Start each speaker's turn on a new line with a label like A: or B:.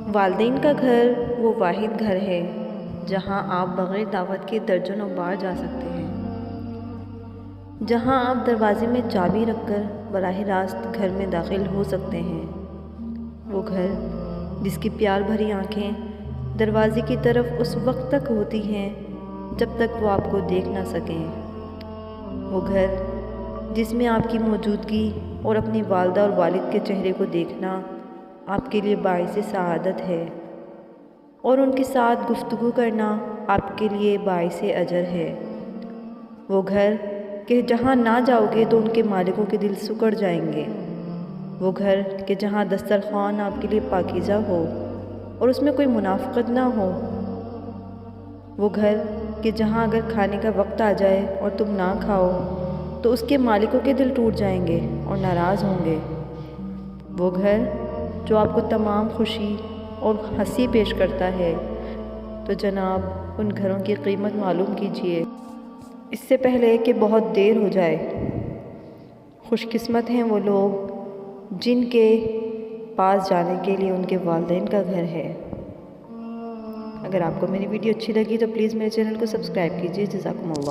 A: वालिदैन का घर वो वाहिद घर है जहाँ आप बग़ैर दावत के दर्जनों बार जा सकते हैं, जहाँ आप दरवाज़े में चाबी रखकर बराह रास्त घर में दाखिल हो सकते हैं। वो घर जिसकी प्यार भरी आँखें दरवाज़े की तरफ उस वक्त तक होती हैं जब तक वो आपको देख ना सकें। वो घर जिसमें आपकी मौजूदगी और अपनी वालदा और वालिद के चेहरे को देखना आपके लिए बाइसे सआदत है, और उनके साथ गुफ्तगू करना आपके लिए बाइसे अजर है। वो घर कि जहाँ ना जाओगे तो उनके मालिकों के दिल सुकड़ जाएंगे। वो घर कि जहाँ दस्तरख़्वान आपके लिए पाकीज़ा हो और उसमें कोई मुनाफ़क़त ना हो। वो घर कि जहाँ अगर खाने का वक्त आ जाए और तुम ना खाओ तो उसके मालिकों के दिल टूट जाएंगे और नाराज़ होंगे। वो घर जो आपको तमाम खुशी और हंसी पेश करता है, तो जनाब उन घरों की कीमत मालूम कीजिए इससे पहले कि बहुत देर हो जाए। खुशकिस्मत हैं वो लोग जिनके पास जाने के लिए उनके वालिदैन का घर है। अगर आपको मेरी वीडियो अच्छी लगी तो प्लीज़ मेरे चैनल को सब्सक्राइब कीजिए। जज़ाकुमुल्लाह।